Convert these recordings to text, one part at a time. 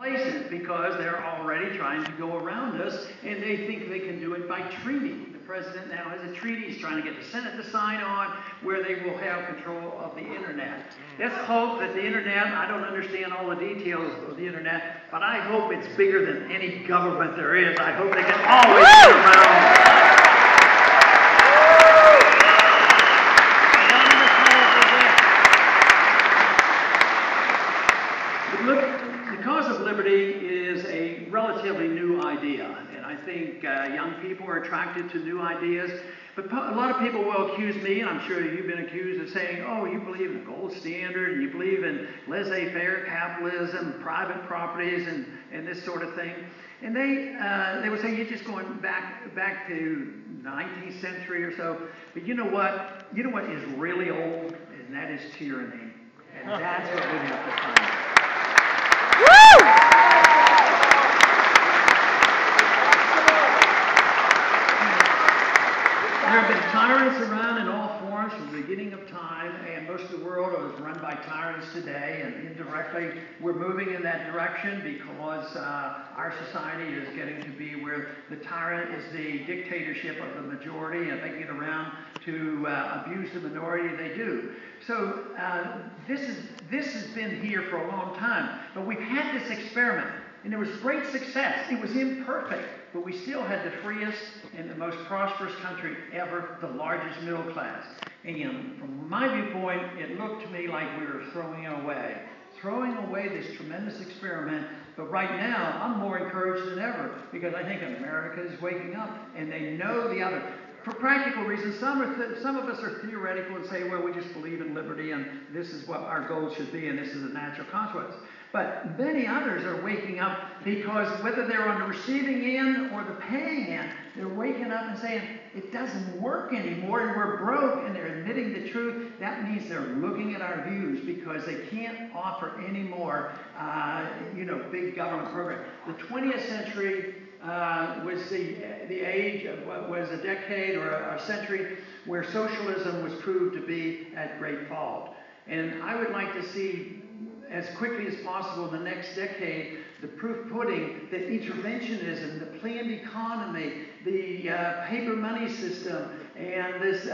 places because they're already trying to go around us, and they think they can do it by treaty. The president now has a treaty. He's trying to get the Senate to sign on where they will have control of the internet. Let's hope that the internet, I don't understand all the details of the internet, but I hope it's bigger than any government there is. I hope they can always get around. The cause of liberty is a relatively new idea, and I think young people are attracted to new ideas. But a lot of people will accuse me, and I'm sure you've been accused of saying, oh, you believe in the gold standard, and you believe in laissez-faire capitalism, private properties, and this sort of thing. And they would say, you're just going back to the 19th century or so. But you know what? You know what is really old? And that is tyranny. And that's what we have to find. There have been tyrants around in all forms from the beginning of time, and most of the world is run by tyrants today, and indirectly we're moving in that direction because our society is getting to be where the tyrant is the dictatorship of the majority, and if they get around to abuse the minority, they do. So this has been here for a long time, but we've had this experiment, and there was great success. It was imperfect, but we still had the freest and the most prosperous country ever, the largest middle class. And from my viewpoint, it looked to me like we were throwing away this tremendous experiment. But right now, I'm more encouraged than ever because I think America is waking up and they know the other. For practical reasons, some of us are theoretical and say, well, we just believe in liberty and this is what our goal should be and this is a natural consequence. But many others are waking up because whether they're on the receiving end or the paying end, they're waking up and saying, it doesn't work anymore and we're broke, and they're admitting the truth. That means they're looking at our views because they can't offer any more, big government program. The 20th century was the age of what was a decade or a century where socialism was proved to be at great fault. And I would like to see as quickly as possible in the next decade, the proof pudding that interventionism, the planned economy, the paper money system, and this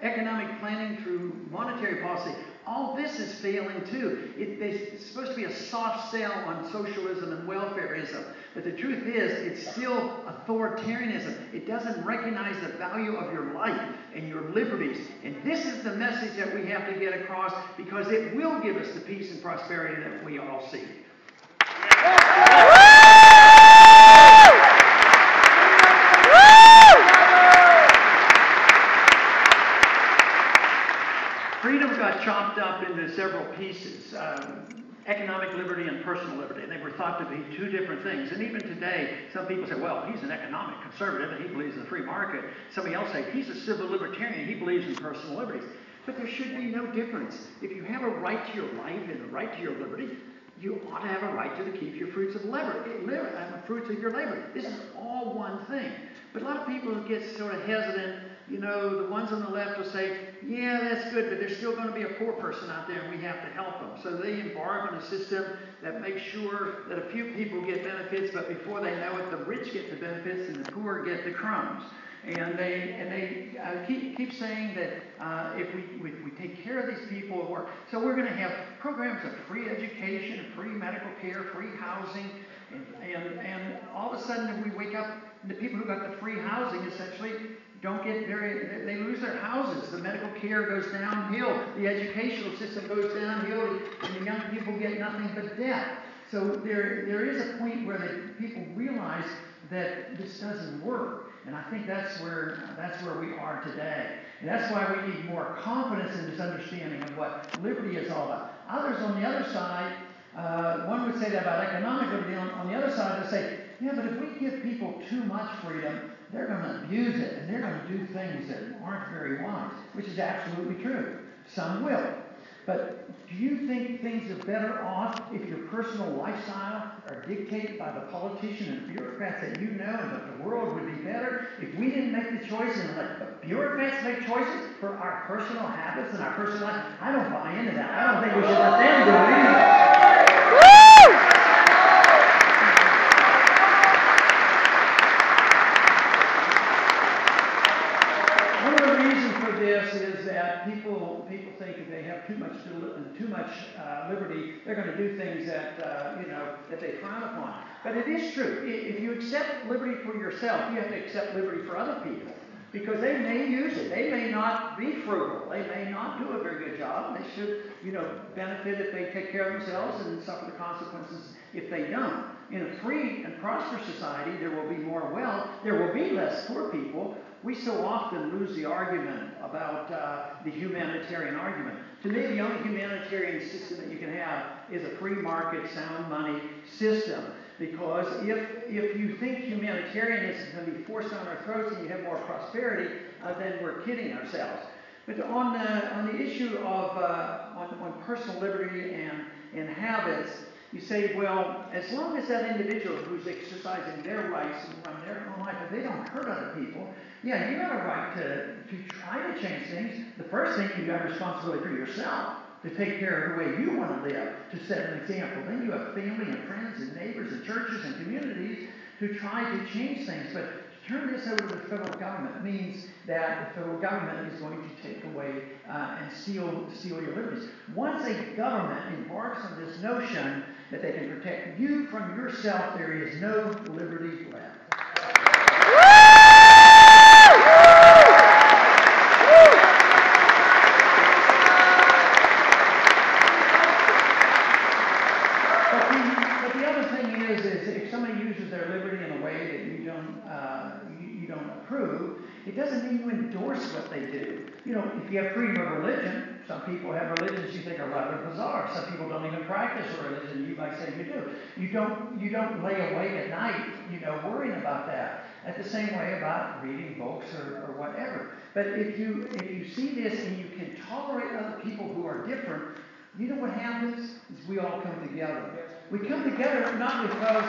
economic planning through monetary policy, all this is failing too. It's supposed to be a soft sell on socialism and welfareism. But the truth is, it's still authoritarianism. It doesn't recognize the value of your life and your liberties. And this is the message that we have to get across because it will give us the peace and prosperity that we all seek. Freedom got chopped up into several pieces. Economic liberty and personal liberty, and they were thought to be two different things. And even today, some people say, well, he's an economic conservative and he believes in the free market. Somebody else say, he's a civil libertarian and he believes in personal liberties. But there should be no difference. If you have a right to your life and a right to your liberty, you ought to have a right to keep your fruits of fruits of your labor. This is all one thing. But a lot of people get sort of hesitant. The ones on the left will say, yeah, that's good, but there's still going to be a poor person out there and we have to help them. So they embark on a system that makes sure that a few people get benefits, but before they know it, the rich get the benefits and the poor get the crumbs. And they keep saying that if we take care of these people at work, so we're going to have programs of free education, free medical care, free housing, and all of a sudden if we wake up, the people who got the free housing essentially they lose their houses. The medical care goes downhill. The educational system goes downhill, and the young people get nothing but debt. So there is a point where the people realize that this doesn't work. And I think that's where we are today. And that's why we need more confidence in this understanding of what liberty is all about. Others on the other side, one would say that about economic liberty. On the other side, they say, yeah, but if we give people too much freedom, they're going to abuse it, and they're going to do things that aren't very wise, which is absolutely true. Some will. But do you think things are better off if your personal lifestyle are dictated by the politicians and bureaucrats that you know, and that the world would be better if we didn't make the choice and let the bureaucrats make choices for our personal habits and our personal life? I don't buy into that. I don't think we should let them do it either. going to do things that, that they frown upon. But it is true. If you accept liberty for yourself, you have to accept liberty for other people. Because they may use it. They may not be frugal. They may not do a very good job. They should, benefit if they take care of themselves and suffer the consequences if they don't. In a free and prosperous society, there will be more wealth. There will be less poor people. We so often lose the argument about the humanitarian argument. To me, the only humanitarian system that you can have is a free market, sound money system. Because if you think humanitarianism is going to be forced on our throats and you have more prosperity, then we're kidding ourselves. But on the issue of on personal liberty and habits, you say, well, as long as that individual who's exercising their rights and run their own life, if they don't hurt other people, yeah, you have a right to try to change things. The first thing, you have responsibility for yourself, to take care of the way you want to live, to set an example. Then you have family and friends and neighbors and churches and communities to try to change things. But to turn this over to the federal government means that the federal government is going to take away and steal your liberties. Once a government embarks on this notion that they can protect you from yourself, there is no liberty left. It doesn't mean you endorse what they do. If you have freedom of religion, some people have religions you think are rather bizarre. Some people don't even practice a religion. You might say you do. You don't lay awake at night, worrying about that. At the same way about reading books or whatever. But if you see this and you can tolerate other people who are different, you know what happens? Is we all come together. We come together not because,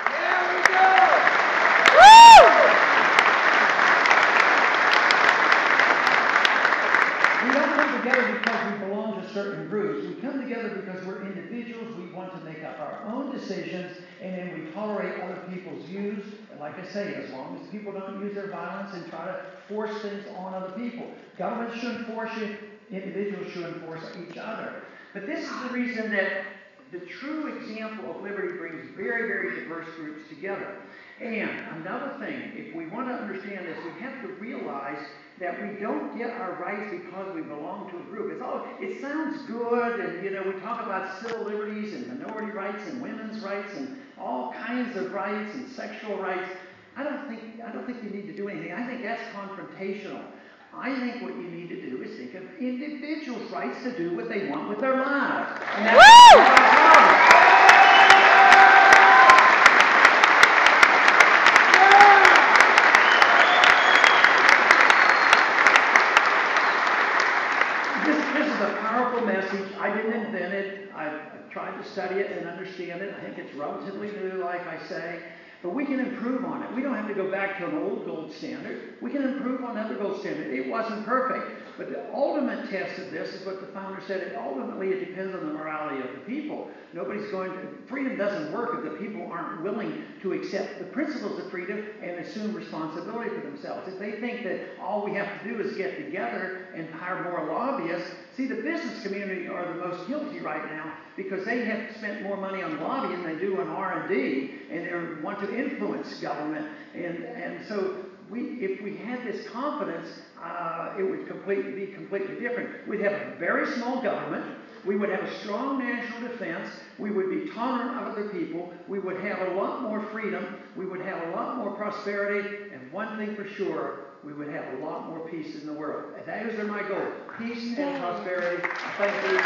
there we go! Woo! We don't come together because we belong to certain groups. We come together because we're individuals. We want to make up our own decisions, and then we tolerate other people's views. And like I say, as long as people don't use their violence and try to force things on other people. Government shouldn't force you. Individuals shouldn't force each other. But this is the reason that the true example of liberty brings very, very diverse groups together. And another thing, if we want to understand this, we have to realize that we don't get our rights because we belong to a group. It sounds good, and we talk about civil liberties and minority rights and women's rights and all kinds of rights and sexual rights. I don't think you need to do anything. I think that's confrontational. I think what you need to do is think of individuals' rights to do what they want with their lives. And that's message. I didn't invent it. I've tried to study it and understand it. I think it's relatively new, like I say. But we can improve on it. We don't have to go back to an old gold standard. We can improve on another gold standard. It wasn't perfect. But the ultimate test of this is what the founder said. Ultimately, it depends on the morality of the people. Freedom doesn't work if the people aren't willing to accept the principles of freedom and assume responsibility for themselves. If they think that all we have to do is get together and hire more lobbyists, see, the business community are the most guilty right now because they have spent more money on lobbying than they do on R&D, and they want to influence government. And so if we had this confidence, it would be completely different. We'd have a very small government. We would have a strong national defense. We would be tolerant of other people. We would have a lot more freedom. We would have a lot more prosperity. And one thing for sure, we would have a lot more peace in the world. And that is my goal. Peace and prosperity. Thank you.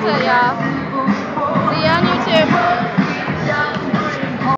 That's it, y'all. See you on YouTube.